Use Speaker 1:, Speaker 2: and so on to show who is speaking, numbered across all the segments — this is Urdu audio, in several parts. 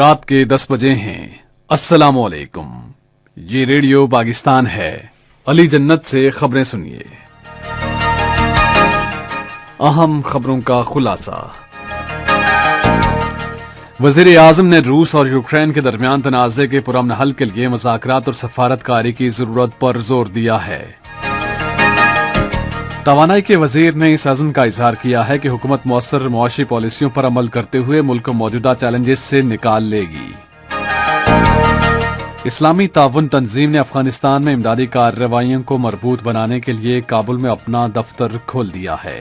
Speaker 1: رات کے 10 بجے ہیں۔ السلام علیکم، یہ ریڈیو پاکستان ہے۔ علی جنت سے خبریں سنیے۔ اہم خبروں کا خلاصہ۔ وزیر اعظم نے روس اور یوکرین کے درمیان تنازع کے پرامن حل کے لیے مذاکرات اور سفارتکاری کی ضرورت پر زور دیا ہے۔ توانائی کے وزیر نے اس عزم کا اظہار کیا ہے کہ حکومت مؤثر معاشی پالیسیوں پر عمل کرتے ہوئے ملک کو موجودہ چیلنجز سے نکال لے گی۔ اسلامی تعاون تنظیم نے افغانستان میں امدادی کارروائیوں کو مربوط بنانے کے لیے کابل میں اپنا دفتر کھول دیا ہے۔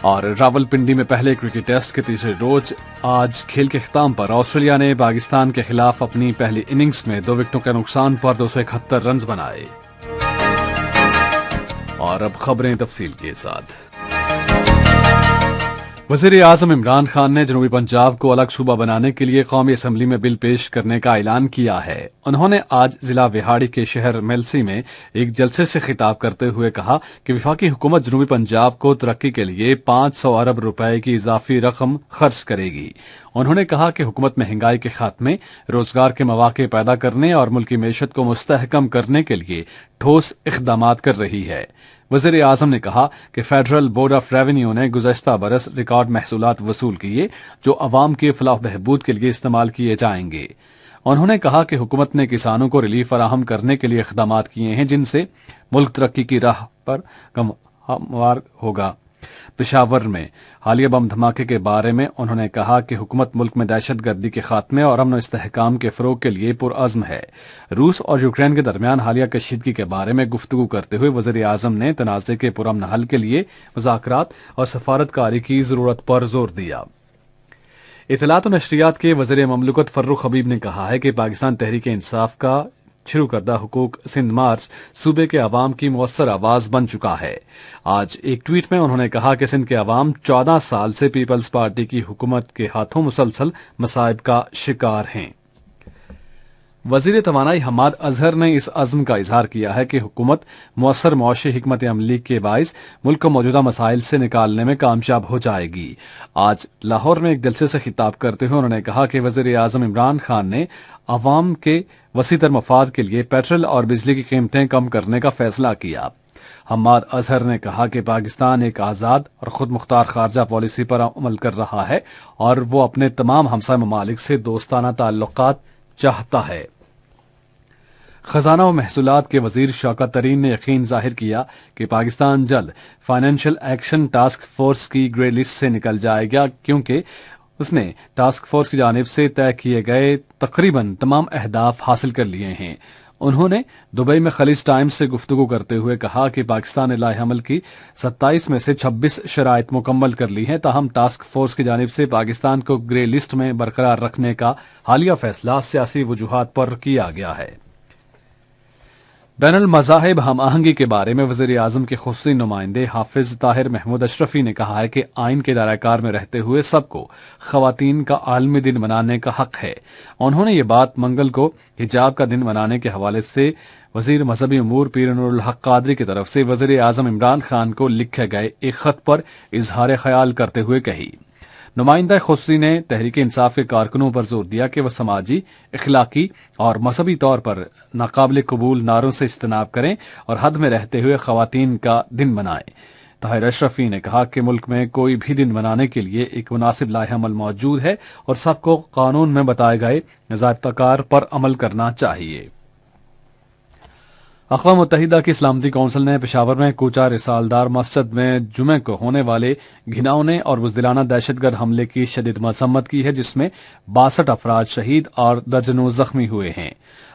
Speaker 1: اور راولپنڈی میں پہلے کرکٹ ٹیسٹ کے تیسرے روز آج کھیل کے اختتام پر آسٹریلیا نے پاکستان کے خلاف اپنی پہلی اننگز میں 2 وکٹوں کے نقصان پر 271 رنز بنائے۔ اور اب خبریں تفصیل کے ساتھ۔ وزیر اعظم عمران خان نے جنوبی پنجاب کو الگ صوبہ بنانے کے لیے قومی اسمبلی میں بل پیش کرنے کا اعلان کیا ہے۔ انہوں نے آج ضلع وہاڑی کے شہر میلسی میں ایک جلسے سے خطاب کرتے ہوئے کہا کہ وفاقی حکومت جنوبی پنجاب کو ترقی کے لیے 500 ارب روپے کی اضافی رقم خرچ کرے گی۔ انہوں نے کہا کہ حکومت مہنگائی کے خاتمے، روزگار کے مواقع پیدا کرنے اور ملکی معیشت کو مستحکم کرنے کے لیے ٹھوس اقدامات کر رہی ہے۔ وزیر اعظم نے کہا کہ فیڈرل بورڈ آف ریونیو نے گزشتہ برس ریکارڈ محصولات وصول کیے جو عوام کے فلاح و بہبود کے لیے استعمال کیے جائیں گے۔ انہوں نے کہا کہ حکومت نے کسانوں کو ریلیف فراہم کرنے کے لیے اقدامات کیے ہیں جن سے ملک ترقی کی راہ پر ہموار ہوگا۔ پشاور میں حالیہ بم دھماکے کے بارے میں انہوں نے کہا کہ حکومت ملک میں دہشت گردی کے خاتمے اور امن و استحکام کے فروغ کے لیے پرعزم ہے۔ روس اور یوکرین کے درمیان حالیہ کشیدگی کے بارے میں گفتگو کرتے ہوئے وزیر اعظم نے تنازع کے پرامن حل کے لیے مذاکرات اور سفارتکاری کی ضرورت پر زور دیا۔ اطلاعات و نشریات کے وزیر مملکت فروخ حبیب نے کہا ہے کہ پاکستان تحریک انصاف کا شروع کردہ حقوق سندھ مارچ صوبے کے عوام کی مؤثر آواز بن چکا ہے۔ آج ایک ٹویٹ میں انہوں نے کہا کہ سندھ کے عوام 14 سال سے پیپلز پارٹی کی حکومت کے ہاتھوں مسلسل مصائب کا شکار ہیں۔ وزیر توانائی حماد اظہر نے اس عزم کا اظہار کیا ہے کہ حکومت مؤثر معاشی حکمت عملی کے باعث ملک کو موجودہ مسائل سے نکالنے میں کامیاب ہو جائے گی۔ آج لاہور میں ایک جلسے سے خطاب کرتے ہوئے انہوں نے کہا کہ وزیر اعظم عمران خان نے عوام کے وسیع تر مفاد کے لیے پیٹرول اور بجلی کی قیمتیں کم کرنے کا فیصلہ کیا۔ حماد اظہر نے کہا کہ پاکستان ایک آزاد اور خود مختار خارجہ پالیسی پر عمل کر رہا ہے اور وہ اپنے تمام ہمسائے ممالک سے دوستانہ تعلقات چاہتا ہے۔ خزانہ و محصولات کے وزیر شوکت ترین نے یقین ظاہر کیا کہ پاکستان جلد فائنینشل ایکشن ٹاسک فورس کی گرے لسٹ سے نکل جائے گا کیونکہ اس نے ٹاسک فورس کی جانب سے طے کیے گئے تقریباً تمام اہداف حاصل کر لیے ہیں۔ انہوں نے دبئی میں خلیج ٹائمز سے گفتگو کرتے ہوئے کہا کہ پاکستان نے لائحہ عمل کی 27 میں سے 26 شرائط مکمل کر لی ہیں، تاہم ٹاسک فورس کی جانب سے پاکستان کو گرے لسٹ میں برقرار رکھنے کا حالیہ فیصلہ سیاسی وجوہات پر کیا گیا ہے۔ بین المذاہب ہم آہنگی کے بارے میں وزیر اعظم کے خصوصی نمائندے حافظ طاہر محمود اشرفی نے کہا ہے کہ آئین کے دائرہ کار میں رہتے ہوئے سب کو خواتین کا عالمی دن منانے کا حق ہے۔ انہوں نے یہ بات منگل کو حجاب کا دن منانے کے حوالے سے وزیر مذہبی امور پیر نور الحق قادری کی طرف سے وزیر اعظم عمران خان کو لکھے گئے ایک خط پر اظہار خیال کرتے ہوئے کہی۔ نمائندہ خصوصی نے تحریک انصاف کے کارکنوں پر زور دیا کہ وہ سماجی، اخلاقی اور مذہبی طور پر ناقابل قبول نعروں سے اجتناب کریں اور حد میں رہتے ہوئے خواتین کا دن منائیں۔ طاہر اشرفی نے کہا کہ ملک میں کوئی بھی دن منانے کے لیے ایک مناسب لائحہ عمل موجود ہے اور سب کو قانون میں بتائے گئے ضابطہ کار پر عمل کرنا چاہیے۔ اقوام متحدہ کی سلامتی کونسل نے پشاور میں کوچہ رسالدار مسجد میں جمعہ کو ہونے والے گھناؤنے اور بزدلانہ دہشت گرد حملے کی شدید مذمت کی ہے جس میں 62 افراد شہید اور درجنوں زخمی ہوئے ہیں۔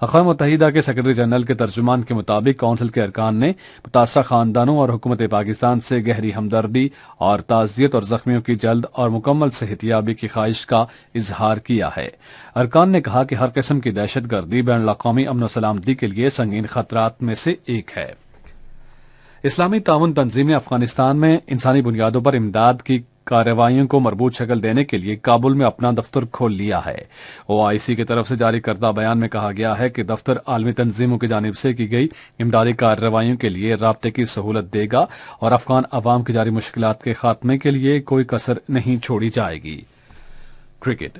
Speaker 1: اقوام متحدہ کے سیکرٹری جنرل کے ترجمان کے مطابق کونسل کے ارکان نے متاثرہ خاندانوں اور حکومت پاکستان سے گہری ہمدردی اور تعزیت اور زخمیوں کی جلد اور مکمل صحت یابی کی خواہش کا اظہار کیا ہے۔ ارکان نے کہا کہ ہر قسم کی دہشت گردی بین الاقوامی امن و سلامتی کے لیے سنگین خطرات میں سے ایک ہے۔ اسلامی تعاون تنظیم نے افغانستان میں انسانی بنیادوں پر امداد کی کارروائیوں کو مربوط شکل دینے کے لیے کابل میں اپنا دفتر کھول لیا ہے۔ OIC کی طرف سے جاری کردہ بیان میں کہا گیا ہے کہ دفتر عالمی تنظیموں کی جانب سے کی گئی امدادی کارروائیوں کے لیے رابطے کی سہولت دے گا اور افغان عوام کی جاری مشکلات کے خاتمے کے لیے کوئی کسر نہیں چھوڑی جائے گی۔ کرکٹ